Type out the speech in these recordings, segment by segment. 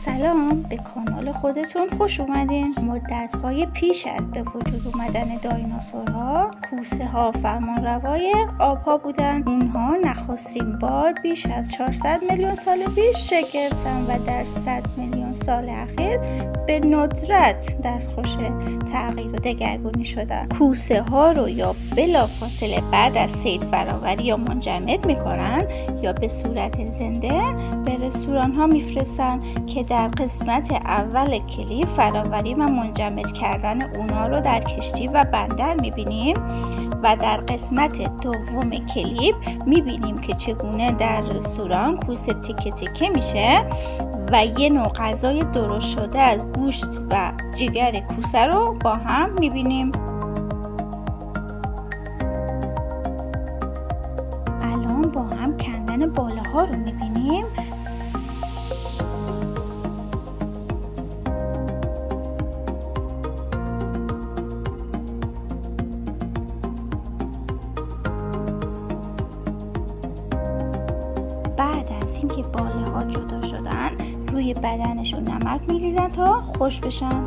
سلام، به کانال خودتون خوش اومدین. مدت‌های پیش از به وجود اومدن دایناسورها، کوسه ها فرمانروای آبها بودن. اونها نخستین بار بیش از 400 میلیون سال پیش شکل گرفتن و در 100 میلیون سال اخیر به ندرت دستخوش تغییر و دگرگونی شدن. کوسه ها رو یا بلافاصله بعد از صید فراوری یا منجمد میکنن یا به صورت زنده به رستوران ها میفرستن که در قسمت اول کلیپ فراوری و منجمد کردن اونا رو در کشتی و بندر میبینیم و در قسمت دوم کلیپ میبینیم که چگونه در رستوران کوسه تیکه تیکه میشه و یه نوع غذای درست شده از گوشت و جگر کوسه رو با هم میبینیم. الان با هم کندن بالاها رو میبینیم. بعد از اینکه باله ها جدا شدن روی بدنشون نمک میریزن تا خوش بشن.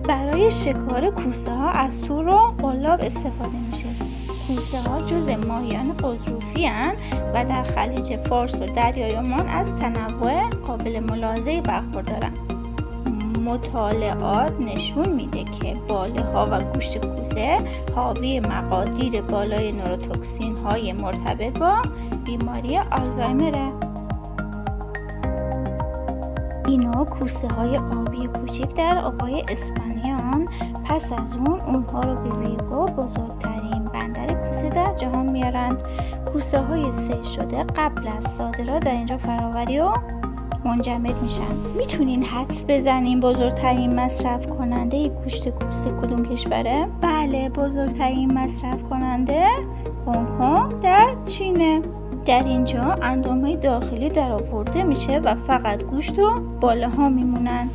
برای شکار کوسه ها از تور و قلاب استفاده میشه. کوسه ها جز ماهیان قزروفی هستند و در خلیج فارس و دریای عمان از تنوع قابل ملاحظه‌ای برخوردارند. مطالعات نشون میده که باله ها و گوشت کوسه حاوی مقادیر بالای نوروتوکسین های مرتبط با بیماری آلزایمره. اینا کوسه های آبی کوچک در آبهای اسپانیان. پس از اونها رو به ویگو، بزرگترین بندر کوسه در جهان میارند. کوسه های صید شده قبل از صادرات در اینجا فراوری و منجمد میشن. میتونین حدس بزنین بزرگترین مصرف کننده گوشت کوسه کدوم کشوره؟ بله، بزرگترین مصرف کننده هنگ کنگ در چینه. در اینجا اندامهای داخلی در آورده میشه و فقط گوشت و باله ها میمونن.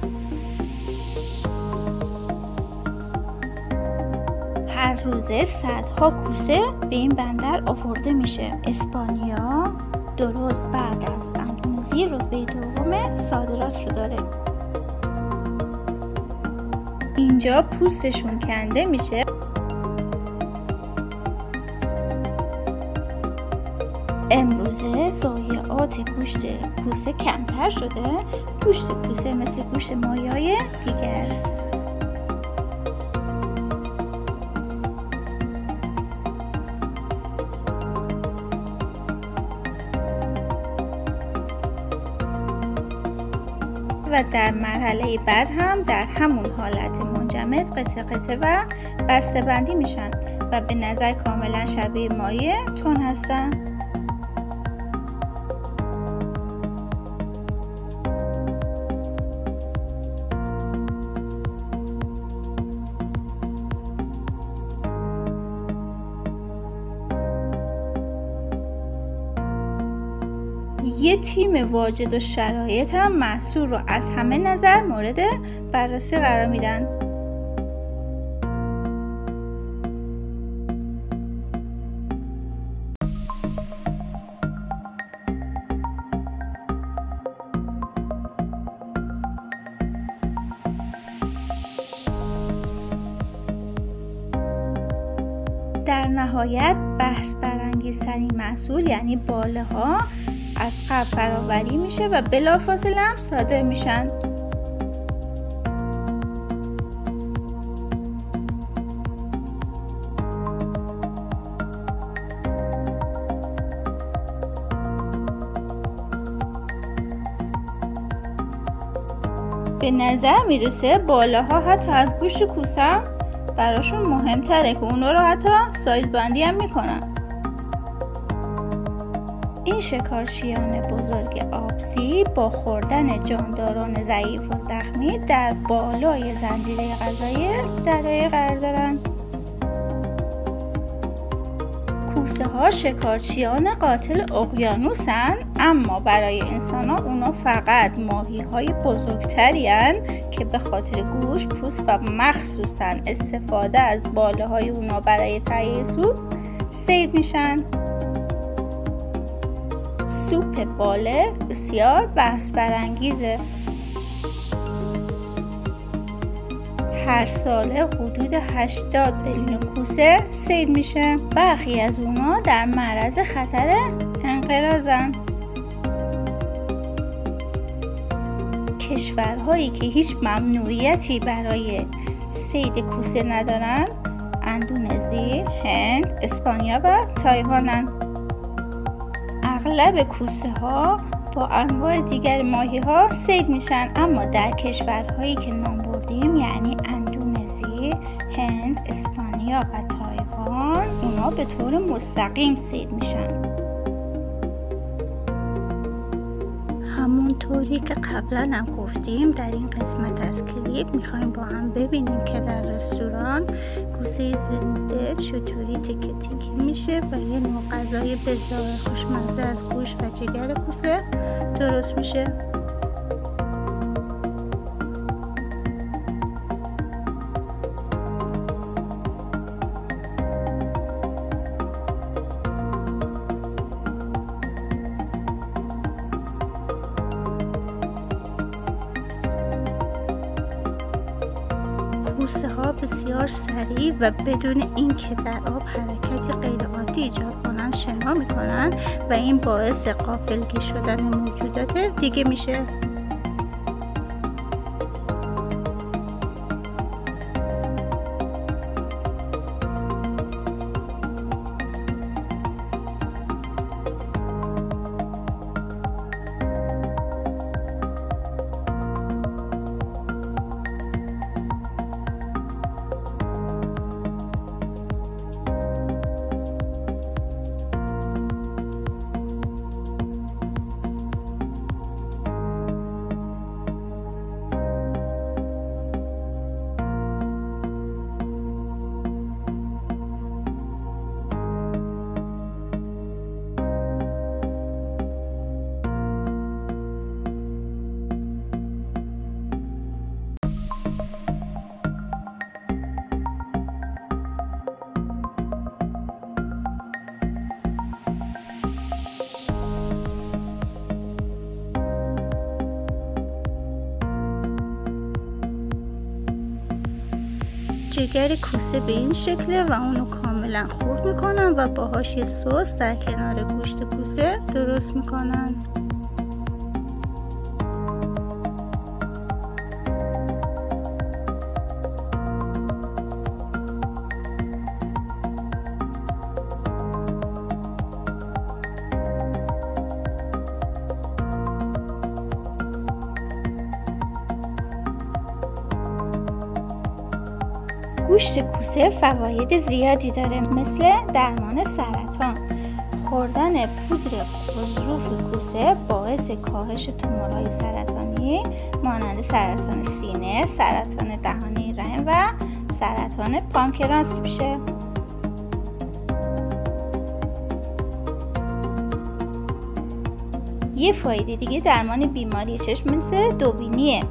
هر روزه صدها کوسه به این بندر آورده میشه. اسپانیا درست بعد از اندونزی رتبه دوم صادرات رو داره. اینجا پوستشون کنده میشه. امروزه ضایعات گوشت کوسه کمتر شده. گوشت کوسه مثل گوشت ماهی‌های دیگه است. و در مرحله بعد هم در همون حالت منجمد قطعه قطعه و بسته بندی میشن و به نظر کاملا شبیه ماهی تون هستن. یه تیم واجد و شرایط هم محصول رو از همه نظر مورد بررسی قرار میدن. در نهایت بحث برانگیزترین محصول یعنی باله ها از قبل فراوری میشه و بلافاصله هم صادر میشن. به نظر میرسه باله ها حتی از گوشت کوسه براشون مهمتره که اونا رو حتی سایز بندی هم میکنن. این شکارچیان بزرگ آبزی با خوردن جانداران ضعیف و زخمی در بالای زنجیره غذایی دریایی قرار دارن. کوسه ها شکارچیان قاتل اقیانوسن، اما برای انسان ها اونا فقط ماهی های بزرگتری هن که به خاطر گوشت، پوست و مخصوصا استفاده از باله های اونا برای تهیه سوپ صید میشن. سوپ باله بسیار بحث برانگیزه. هر ساله حدود 80 میلیون کوسه صید میشه. برخی از اونا در معرض خطر انقراضن. کشورهایی که هیچ ممنوعیتی برای صید کوسه ندارن اندونزی، هند، اسپانیا و تایوانن. اغلب کوسه ها با انواع دیگر ماهی ها صید میشن، اما در کشورهایی که نام بردیم یعنی اندونزی، هند، اسپانیا و تایوان اونا به طور مستقیم صید میشن. همونطوری که قبلا هم گفتیم در این قسمت از کلیپ میخوایم با هم ببینیم که در رستوران کوسه زنده چطوری تیکه تیکه میشه و یه نوع غذای بسیار خوشمزه از گوشت و جگر کوسه درست میشه. کوسه ها بسیار سریع و بدون اینکه در آب حرکتی غیرعادی ایجاد کنن شنا میکنن و این باعث غافلگیر شدن موجودات دیگه میشه. جگر کوسه به این شکله و اونو کاملا خرد میکنن و باهاش یه سس در کنار گوشت کوسه درست میکنن. گوشت کوسه فواید زیادی داره، مثل درمان سرطان. خوردن پودر خضروف کوسه باعث کاهش تومورهای سرطانی مانند سرطان سینه، سرطان دهانه رحم و سرطان پانکراس میشه. یه فایده دیگه درمان بیماری چشم مثل دوبینیه.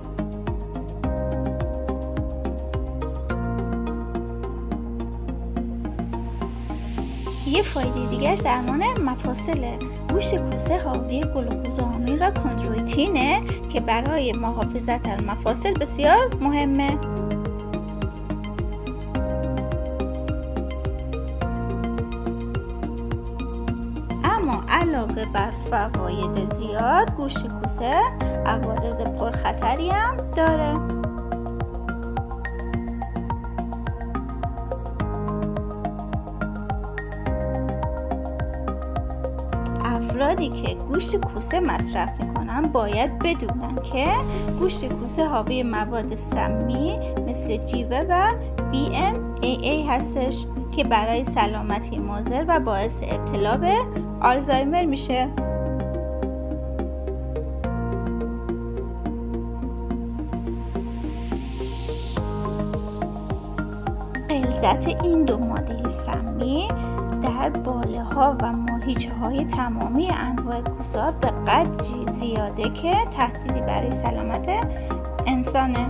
یه فایده دیگرش درمان مفاصله. گوشت کوسه حاوی گلوکوزامین و کندرویتینه که برای محافظت از مفاصل بسیار مهمه. اما علاوه بر فواید زیاد، گوشت کوسه عوارض پرخطری هم داره. افرادی که گوشت کوسه مصرف میکنن باید بدونن که گوشت کوسه حاوی مواد سمی مثل جیوه و BMAA هستش که برای سلامتی مضر و باعث ابتلا به آلزایمر میشه. غلظت این دو ماده سمی در باله ها و ماهیچه های تمامی انواع کوسه ها به قدری زیاده که تهدیدی برای سلامت انسانه.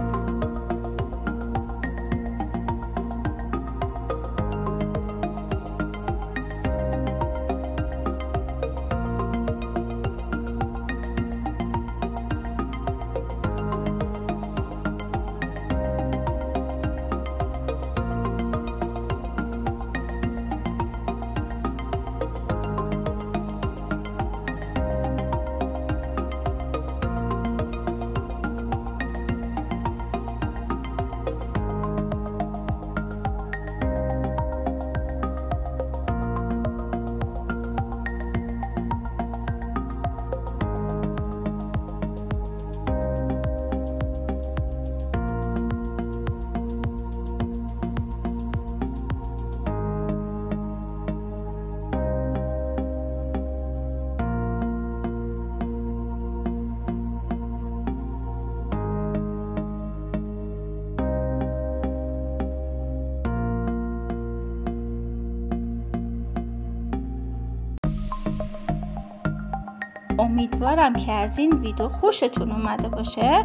امیدوارم که از این ویدیو خوشتون اومده باشه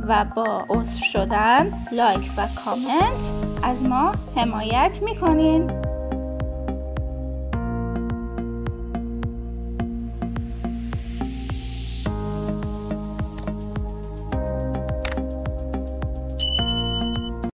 و با عضو شدن، لایک و کامنت از ما حمایت میکنین.